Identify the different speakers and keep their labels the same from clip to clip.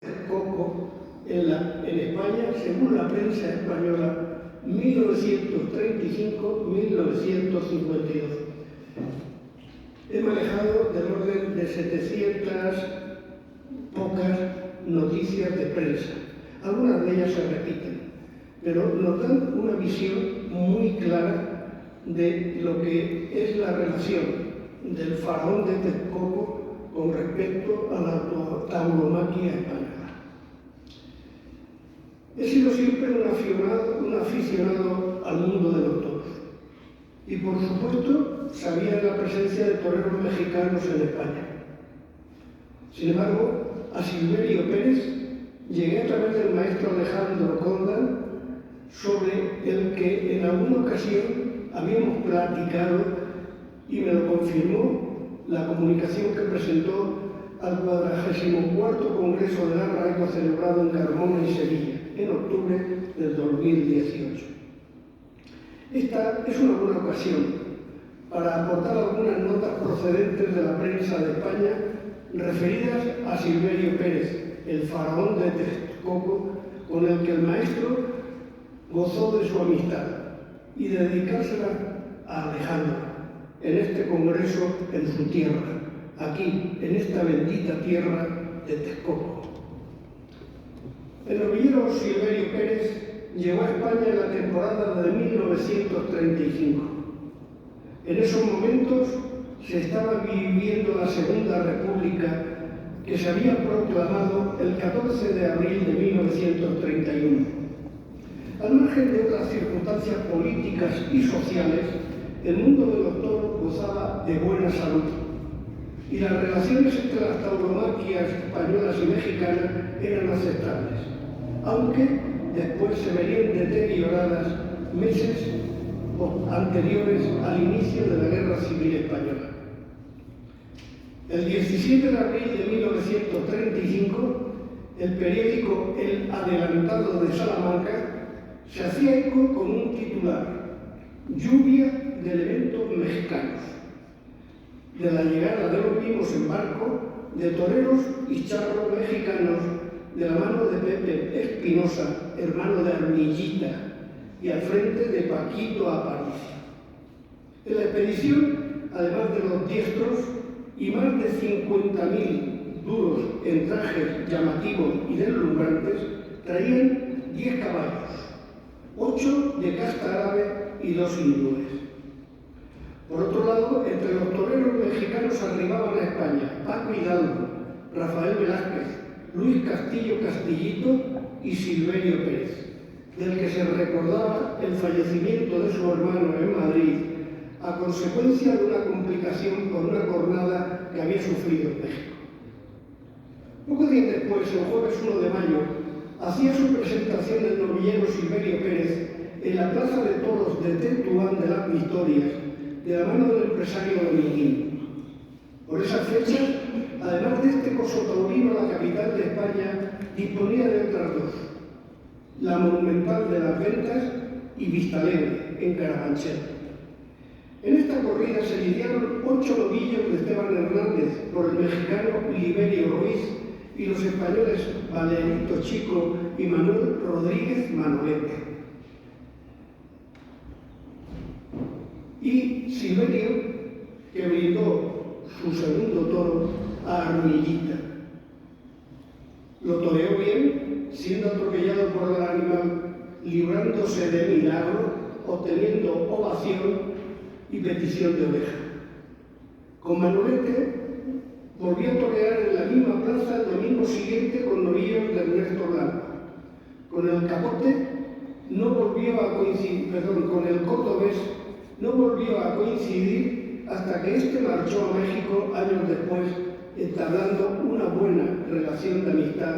Speaker 1: Coco en España, según la prensa española, 1935-1952. He manejado del orden de 700 pocas noticias de prensa. Algunas de ellas se repiten, pero nos dan una visión muy clara de lo que es la relación del faraón de Texcoco con respecto a la tauromaquia española. He sido siempre un aficionado al mundo de los toros y, por supuesto, sabía de la presencia de toreros mexicanos en España. Sin embargo, a Silverio Pérez llegué a través del maestro Alejandro Condan, sobre el que en alguna ocasión habíamos platicado y me lo confirmó la comunicación que presentó al 44º Congreso del Arraigo celebrado en Carmona y Sevilla en octubre del 2018. Esta es una buena ocasión para aportar algunas notas procedentes de la prensa de España referidas a Silverio Pérez, el faraón de Texcoco, con el que el maestro gozó de su amistad, y de dedicársela a Alejandro en este congreso en su tierra, aquí, en esta bendita tierra de Texcoco. El novillero Silverio Pérez llegó a España en la temporada de 1935. En esos momentos se estaba viviendo la Segunda República, que se había proclamado el 14 de abril de 1931. Al margen de otras circunstancias políticas y sociales, el mundo de los toros gozaba de buena salud y las relaciones entre las tauromaquias españolas y mexicanas eran aceptables, aunque después se verían deterioradas meses anteriores al inicio de la Guerra Civil Española. El 17 de abril de 1935, el periódico El Adelantado de Salamanca se hacía eco con un titular: lluvia de elementos mexicanos, de la llegada de los mismos en barco de toreros y charros mexicanos de la mano de Pepe Espinosa, hermano de Armillita, y al frente de Paquito Aparicio. En la expedición, además de los diestros y más de 50.000 duros en trajes llamativos y deslumbrantes, traían 10 caballos, 8 de casta árabe y 2 hindúes. Por otro lado, entre los toreros mexicanos arribaban a España Paco Hidalgo, Rafael Velázquez, Luis Castillo Castillito y Silverio Pérez, del que se recordaba el fallecimiento de su hermano en Madrid a consecuencia de una complicación por una cornada que había sufrido en México. Pocos días después, el jueves 1 de mayo, hacía su presentación el novillero Silverio Pérez en la plaza de toros de Tetuán de las Victorias, de la mano del empresario dominguino. Por esa fecha, además de este coso taurino, la capital de España disponía de otras dos: la Monumental de las Ventas y Vistalegre, en Carabanchel. En esta corrida se lidiaron 8 novillos de Esteban Hernández por el mexicano Liberio Ruiz y los españoles Valerito Chico y Manuel Rodríguez Manolete. Y Silverio, que brindó su segundo toro a Armillita. Lo toreó bien, siendo atropellado por el animal, librándose de milagro, obteniendo ovación y petición de oreja. Con Manolete volvió a torear en la misma plaza el domingo siguiente con novillos de Ernesto Blanco. Con el Capote no volvió a coincidir, con el Cordobés no volvió a coincidir hasta que éste marchó a México años después, entablando una buena relación de amistad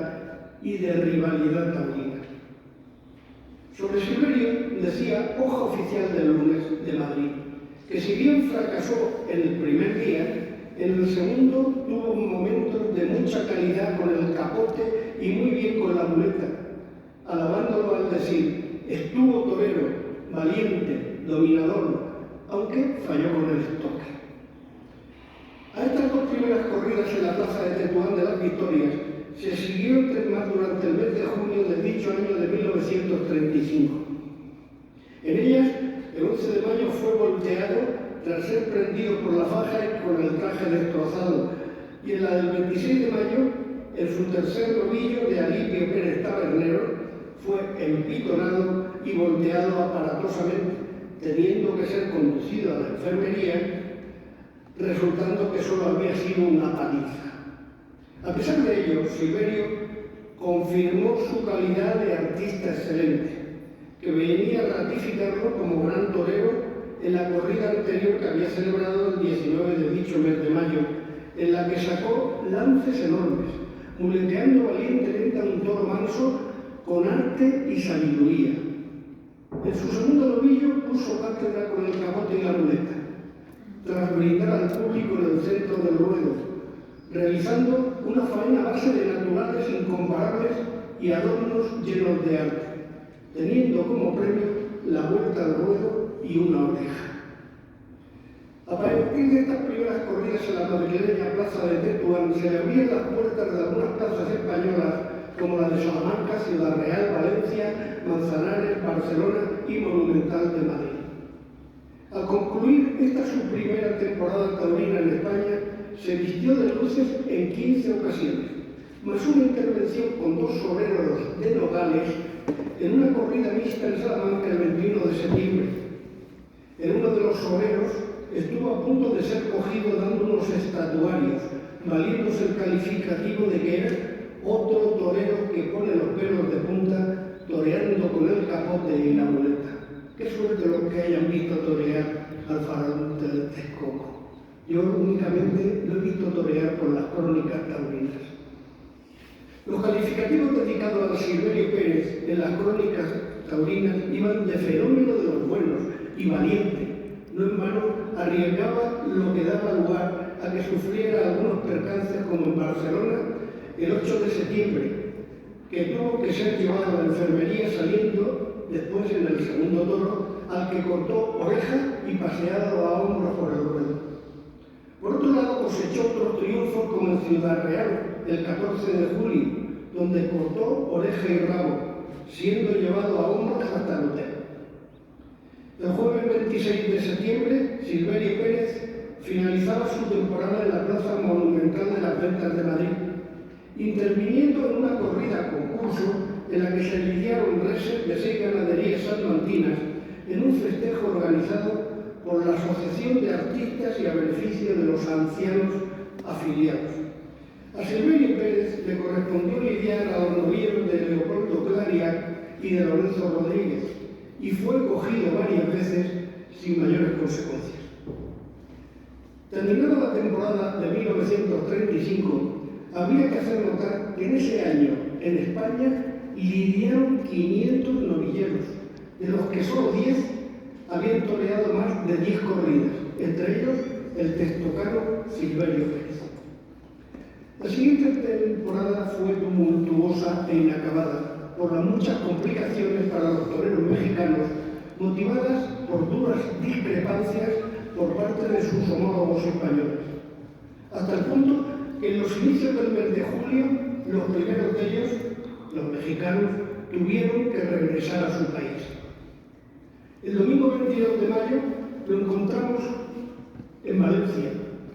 Speaker 1: y de rivalidad taurina. Sobre Silverio decía Hoja Oficial del Lunes de Madrid que, si bien fracasó en el primer día, en el segundo tuvo momentos de mucha calidad con el Capote y muy bien con la muleta, alabándolo al decir: estuvo torero, valiente, dominador, aunque falló con el estoque. A estas dos primeras corridas en la plaza de Tetuán de las Victorias se siguió durante el mes de junio de dicho año de 1935. En ellas, el 11 de mayo fue volteado tras ser prendido por la faja y con el traje destrozado, y en la del 26 de mayo, su tercer novillo de Alipio Pérez Tabernero fue empitonado y volteado aparatosamente, teniendo que ser conducido a la enfermería, resultando que solo había sido una paliza. A pesar de ello, Silverio confirmó su calidad de artista excelente, que venía a ratificarlo como gran torero en la corrida anterior que había celebrado el 19 de dicho mes de mayo, en la que sacó lances enormes, muleteando valientemente a un toro manso con arte y sabiduría. En su segundo novillo puso cátedra con el capote y la muleta, tras brindar al público en el centro del ruedo, realizando una faena a base de naturales incomparables y adornos llenos de arte, teniendo como premio la vuelta al ruedo y una oreja. A partir de estas primeras corridas en la madrileña plaza de Tetuán se abrían las puertas de algunas plazas españolas como la de Salamanca, Ciudad Real, Valencia, Manzanares, Barcelona y Monumental de Madrid. Al concluir esta su primera temporada taurina en España, se vistió de luces en 15 ocasiones, más una intervención con 2 sobreros de Nogales en una corrida mixta en Salamanca el 21 de septiembre. En uno de los sobreros estuvo a punto de ser cogido dando unos estatuarios, valiéndose el calificativo de que era otro torero que pone los pelos de punta, toreando con el capote y la muleta. Qué suerte los que hayan visto torear al faraón de Texcoco. Yo únicamente lo he visto torear por las crónicas taurinas. Los calificativos dedicados a Silverio Pérez en las crónicas taurinas iban de fenómeno de los buenos y valiente. No en vano arriesgaba lo que daba lugar a que sufriera algunos percances, como en Barcelona el 8 de septiembre, que tuvo que ser llevado a la enfermería saliendo después en el segundo toro, al que cortó oreja y paseado a hombros por el ruedo. Por otro lado, cosechó otros triunfos como en Ciudad Real, el 14 de julio, donde cortó oreja y rabo, siendo llevado a hombros hasta el hotel. El jueves 26 de septiembre, Silverio Pérez finalizaba su temporada en la Plaza Monumental de las Ventas de Madrid, interviniendo en una corrida concurso en la que se lidiaron reses de 6 ganaderías salmantinas en un festejo organizado por la Asociación de Artistas y a beneficio de los ancianos afiliados. A Silverio Pérez le correspondió lidiar a los novillos de Leopoldo Clariac y de Lorenzo Rodríguez, y fue cogido varias veces sin mayores consecuencias. Terminada la temporada de 1935, habría que hacer notar que en ese año, en España, lidiaron 500 novilleros, de los que solo 10 habían toreado más de 10 corridas, entre ellos el textocano Silverio Pérez. La siguiente temporada fue tumultuosa e inacabada por las muchas complicaciones para los toreros mexicanos, motivadas por duras discrepancias por parte de sus homólogos españoles, hasta el punto que en los inicios del mes de julio, los primeros de ellos, los mexicanos, tuvieron que regresar a su país. El domingo 22 de mayo lo encontramos en Valencia,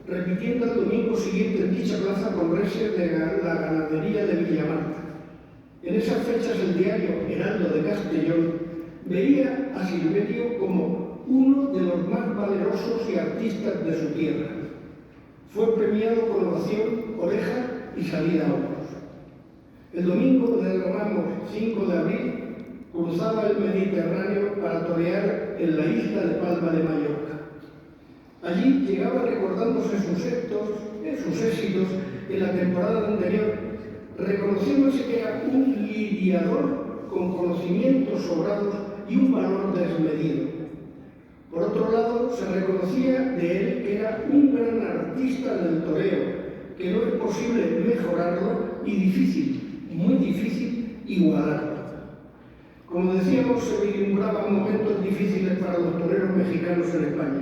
Speaker 1: repitiendo el domingo siguiente en dicha plaza con reses de la ganadería de Villamarta. En esas fechas el diario Heraldo de Castellón veía a Silverio como uno de los más valerosos y artistas de su tierra. Fue premiado con ovación, oreja y salida a hombros. El domingo de Ramos 5 de abril cruzaba el Mediterráneo para torear en la isla de Palma de Mallorca. Allí llegaba recordándose sus éxitos en la temporada anterior, reconociéndose que era un lidiador con conocimientos sobrados y un valor desmedido. Por otro lado, se reconocía de él que era un gran artista del toreo, que no es posible mejorarlo y difícil, muy difícil, igualarlo. Como decíamos, se vislumbraban momentos difíciles para los toreros mexicanos en España,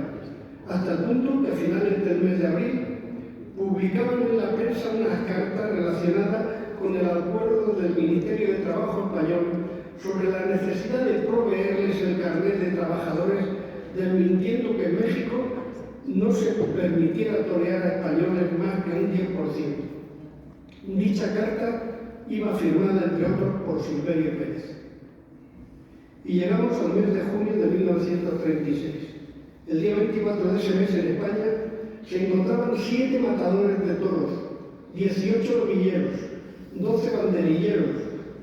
Speaker 1: hasta el punto que a finales del mes de abril publicaban en la prensa unas cartas relacionadas con con el acuerdo del Ministerio de Trabajo español sobre la necesidad de proveerles el carnet de trabajadores, desmintiendo que en México no se permitiera torear a españoles más que un 10%. Dicha carta iba firmada, entre otros, por Silverio Pérez. Y llegamos al mes de junio de 1936. El día 24 de ese mes en España se encontraban 7 matadores de toros, 18 novilleros, 12 banderilleros,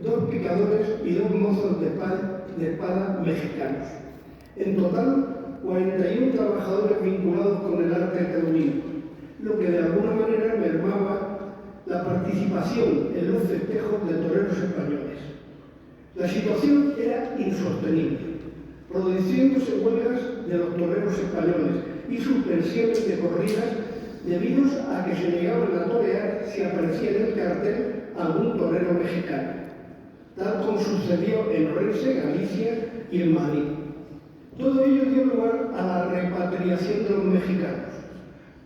Speaker 1: 2 picadores y 2 mozos de espada mexicanos. En total, 41 trabajadores vinculados con el arte taurino, lo que de alguna manera mermaba la participación en los festejos de toreros españoles. La situación era insostenible, produciéndose huelgas de los toreros españoles y suspensiones de corridas debido a que se negaban a torear si aparecía en el cartel algún torero mexicano, tal como sucedió en Orense, Galicia y en Madrid. Todo ello dio lugar a la repatriación de los mexicanos,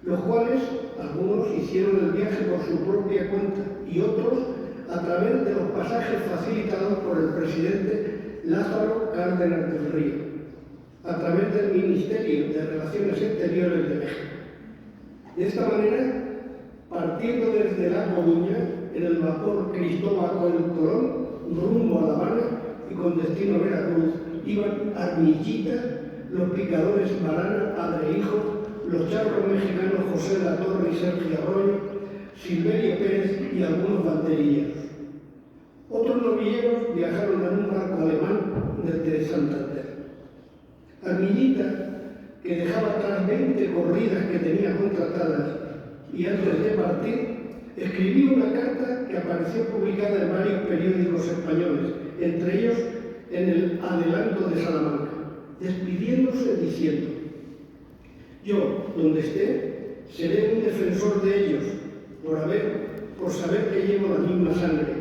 Speaker 1: los cuales algunos hicieron el viaje por su propia cuenta y otros a través de los pasajes facilitados por el presidente Lázaro Cárdenas del Río, a través del Ministerio de Relaciones Exteriores de México. De esta manera, partiendo desde La Coruña, en el vapor Cristóbal Colón, rumbo a La Habana y con destino a Veracruz, iban Armillita, los picadores Barana, padre e hijo, los charros mexicanos José La Torre y Sergio Arroyo, Silverio Pérez y algunos banderilleros. Otros novilleros viajaron en un barco alemán desde Santander. Armillita, que dejaba atrás 20 corridas que tenía contratadas y antes de partir, escribió una carta que apareció publicada en varios periódicos españoles, entre ellos en el Adelanto de Salamanca, despidiéndose diciendo: yo, donde esté, seré un defensor de ellos, por saber que llevo la misma sangre,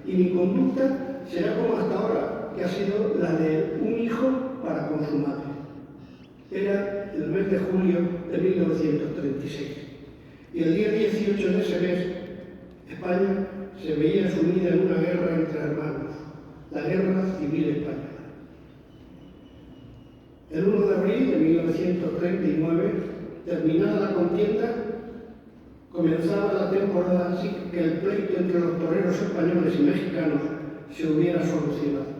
Speaker 1: y mi conducta será como hasta ahora, que ha sido la de un hijo para con su madre. Era el mes de julio de 1936. Y el día 18 de ese mes, España se veía sumida en una guerra entre hermanos, la Guerra Civil Española. El 1 de abril de 1939, terminada la contienda, comenzaba la temporada así que el pleito entre los toreros españoles y mexicanos se hubiera solucionado.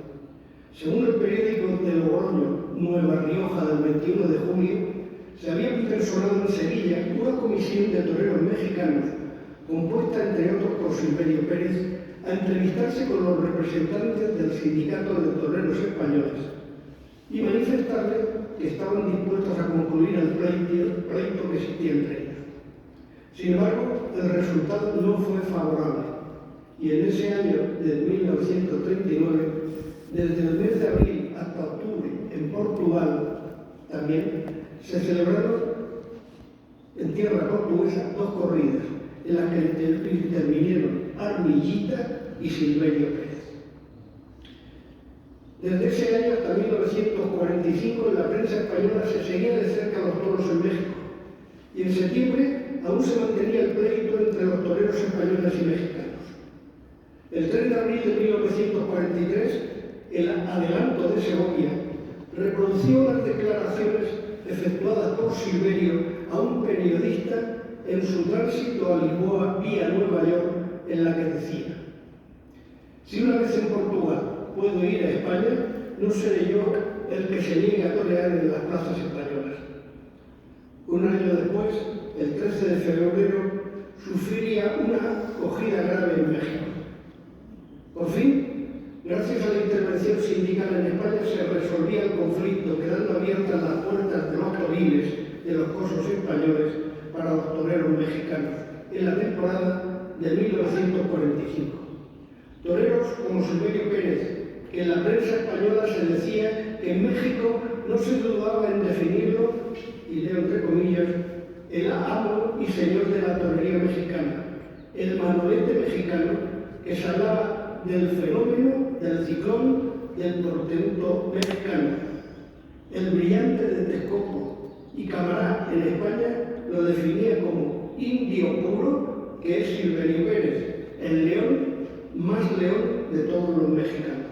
Speaker 1: Según el periódico de Logroño, Nueva Rioja, del 21 de junio, se había personado en Sevilla una comisión de toreros mexicanos, compuesta entre otros por Silverio Pérez, a entrevistarse con los representantes del Sindicato de Toreros Españoles y manifestarles que estaban dispuestos a concluir el pleito que existía entre ellos. Sin embargo, el resultado no fue favorable y en ese año de 1939, desde el mes de abril hasta octubre, en Portugal también, se celebraron en tierra portuguesa 2 corridas, en las que intervinieron Armillita y Silverio Pérez. Desde ese año hasta 1945 en la prensa española se seguía de cerca los toros en México y en septiembre aún se mantenía el pleito entre los toreros españoles y mexicanos. El 3 de abril de 1943, el Adelanto de Segovia reprodució las declaraciones efectuadas por Silverio a un periodista en su tránsito a Lisboa vía Nueva York, en la que decía: si una vez en Portugal puedo ir a España, no seré yo el que se niegue a torear en las plazas españolas. Un año después, el 13 de febrero, sufriría una acogida grave en México. Por fin, gracias a la intervención sindical en España, se resolvía el conflicto, quedando abiertas las puertas de los toriles de los cosos españoles para los toreros mexicanos en la temporada de 1945. Toreros como Silverio Pérez, que en la prensa española se decía que en México no se dudaba en definirlo, y leo entre comillas, el amo y señor de la torería mexicana, el manolete mexicano que se hablaba del fenómeno, del ciclón, del portento mexicano, el brillante de Texcoco, y Camará en España lo definía como indio puro, que es Silverio Pérez, el león más león de todos los mexicanos.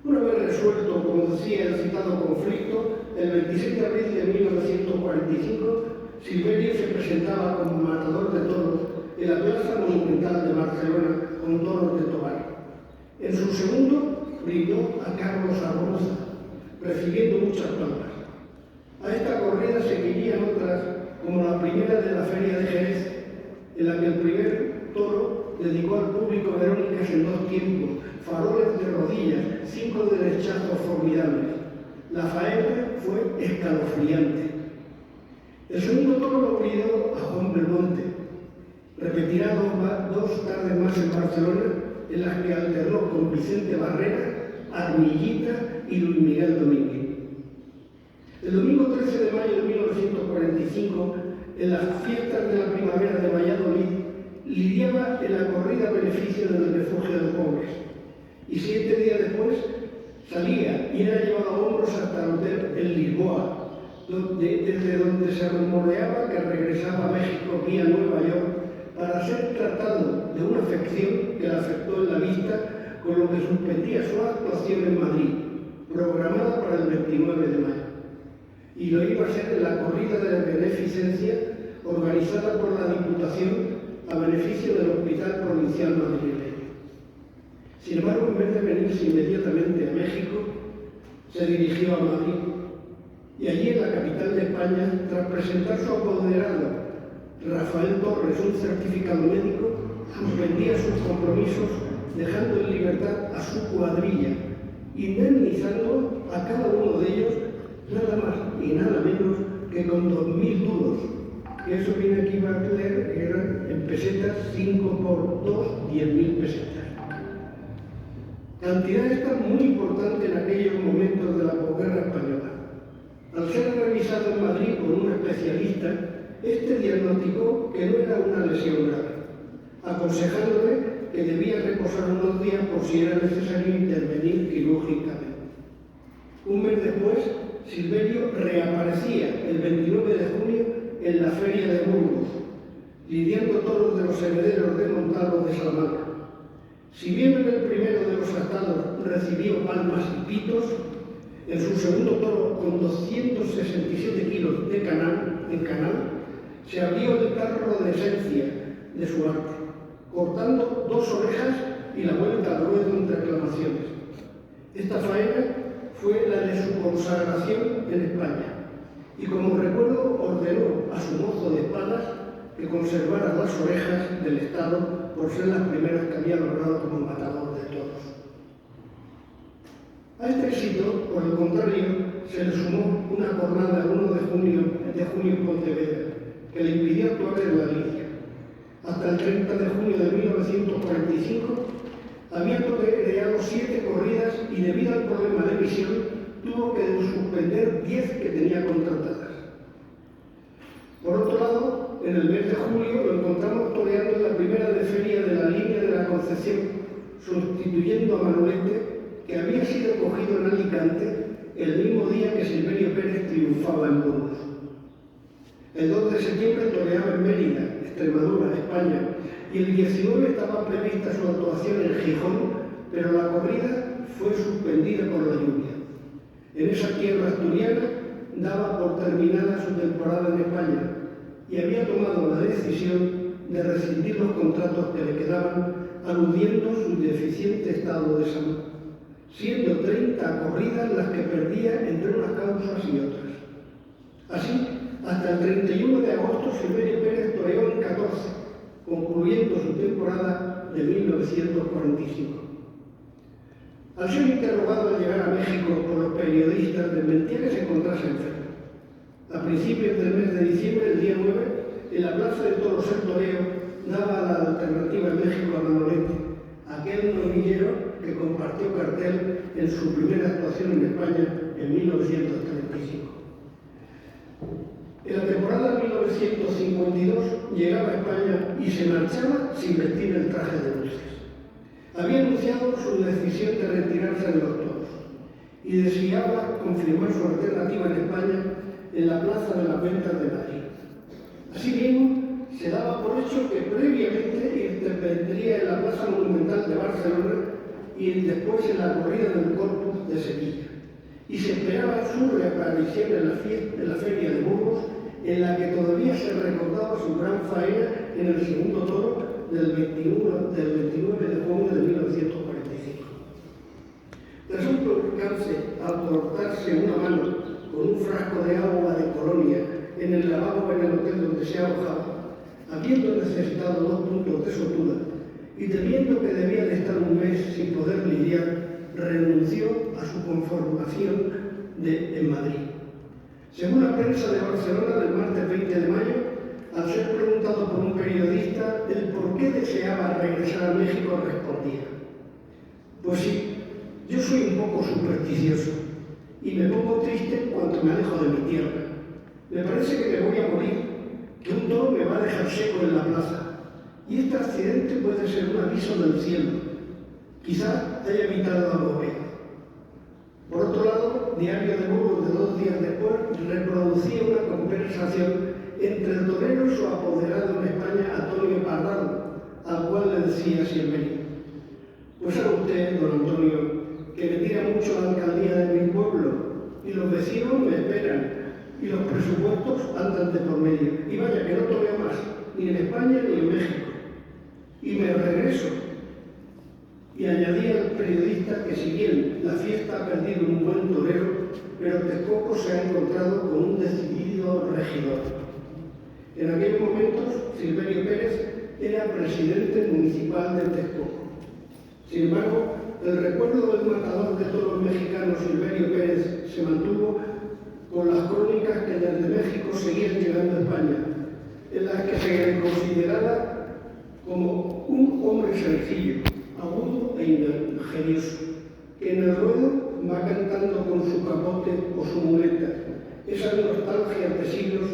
Speaker 1: Una vez resuelto, como decía, el citado conflicto, el 26 de abril de 1945, Silverio se presentaba como matador de toros en la Plaza Monumental de Barcelona con toros de tobar. En su segundo, brindó a Carlos Arboza, recibiendo muchas palmas. A esta corrida seguirían otras, como la primera de la Feria de Jerez, en la que el primer toro dedicó al público verónicas en 2 tiempos, faroles de rodillas, 5 derechazos formidables. La faena fue escalofriante. El segundo toro lo brindó a Juan Belmonte. Repetirá 2 tardes más en Barcelona, en las que alternó con Vicente Barrera, Armillita y Luis Miguel Domínguez. El domingo 13 de mayo de 1945, en las fiestas de la primavera de Valladolid, lidiaba en la corrida a beneficio del refugio de pobres. Y 7 días después salía y era llevado a hombros hasta el hotel en Lisboa, desde donde se rumoreaba que regresaba a México vía Nueva York para ser tratado de una afección que le afectó en la vista, con lo que suspendía su actuación en Madrid, programada para el 29 de mayo. Y lo iba a ser en la corrida de beneficencia organizada por la Diputación a beneficio del Hospital Provincial Madrileño. Sin embargo, en vez de venirse inmediatamente a México, se dirigió a Madrid. Y allí, en la capital de España, tras presentar su apoderado, Rafael Torres, un certificado médico, suspendía sus compromisos, dejando en libertad a su cuadrilla, indemnizando a cada uno de ellos nada más y nada menos que con 2.000 duros, que eso viene aquí a leer, que eran en pesetas 5 por 2, 10.000 pesetas. Cantidad esta muy importante en aquellos momentos de la posguerra española. Al ser revisado en Madrid por un especialista, este diagnosticó que no era una lesión grave, aconsejándole que debía reposar unos días por si era necesario intervenir quirúrgicamente. Un mes después, Silverio reaparecía el 29 de junio en la Feria de Burgos, lidiando toros de los herederos de Montalvo de Salamanca. Si bien en el primero de los atados recibió palmas y pitos, en su segundo toro, con 267 kilos de canal, se abrió el carro de esencia de su arte, cortando 2 orejas y la vuelta al ruedo entre aclamaciones. Esta faena fue la de su consagración en España, y como recuerdo ordenó a su mozo de espadas que conservara las orejas del Estado por ser las primeras que había logrado como matador de toros. A este éxito, por el contrario, se le sumó una jornada el 1 de junio en Pontevedra, que le impidió actuar en la lidia. Hasta el 30 de junio de 1945 había toreado 7 corridas y, debido al problema de visión, tuvo que suspender 10 que tenía contratadas. Por otro lado, en el mes de julio lo encontramos toreando en la primera de feria de la línea de la Concepción, sustituyendo a Manolete, que había sido cogido en Alicante el mismo día que Silverio Pérez triunfaba en Burgos. El 2 de septiembre toreaba en Mérida, Extremadura, España, y el 19 estaba prevista su actuación en Gijón, pero la corrida fue suspendida por la lluvia. En esa tierra asturiana daba por terminada su temporada en España y había tomado la decisión de rescindir los contratos que le quedaban, aludiendo su deficiente estado de salud, siendo 30 corridas las que perdía entre unas causas y otras. Así, hasta el 31 de agosto, Silverio Pérez toreó en 14, concluyendo su temporada de 1945. Al ser interrogado al llegar a México por los periodistas, desmentía que se encontrase enfermo. A principios del mes de diciembre, el día 9, en la Plaza de Toros El Toreo, daba la alternativa en México a Manolete, aquel novillero que compartió cartel en su primera actuación en España en 1935. En la temporada de 1952 llegaba a España y se marchaba sin vestir el traje de luces. Había anunciado su decisión de retirarse de los toros y deseaba confirmar su alternativa en España en la Plaza de las Ventas de Madrid. Así mismo, se daba por hecho que previamente intervendría en la Plaza Monumental de Barcelona y después en la corrida del Corpus de Sevilla. Y se esperaba su reaparición en la Feria de Burgos, en la que todavía se recordaba su gran faena en el segundo toro del 29 de junio de 1945. Tras un percance al cortarse una mano con un frasco de agua de colonia en el lavabo en el hotel donde se alojaba, habiendo necesitado 2 puntos de sutura y temiendo que debía de estar un mes sin poder lidiar, renunció a su conformación en Madrid. Según la prensa de Barcelona del martes 20 de mayo, al ser preguntado por un periodista el por qué deseaba regresar a México, respondía: pues sí, yo soy un poco supersticioso y me pongo triste cuando me alejo de mi tierra. Me parece que me voy a morir, que un toro me va a dejar seco en la plaza. Y este accidente puede ser un aviso del cielo. Quizá haya evitado algo peor. Por otro lado, Diario de Burgos, de 2 días después, reproducía una conversación entre el torero y su apoderado en España, Antonio Pardal, al cual le decía Silverio: pues sabe usted, don Antonio, que me tira mucho la alcaldía de mi pueblo y los vecinos me esperan y los presupuestos andan de por medio. Y vaya que no toreo más, ni en España ni en México. Y me regreso. Y añadía el periodista que si bien la fiesta ha perdido un buen torero, pero Texcoco se ha encontrado con un decidido regidor. En aquellos momentos, Silverio Pérez era presidente municipal de Texcoco. Sin embargo, el recuerdo del matador de toros mexicano Silverio Pérez se mantuvo con las crónicas que desde México seguían llegando a España, en las que se le consideraba como un hombre sencillo, agudo e ingenioso, que en el ruedo va cantando con su capote o su muleta, esas nostalgias de siglos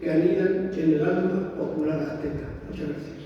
Speaker 1: que anidan en el alma popular azteca. Muchas gracias.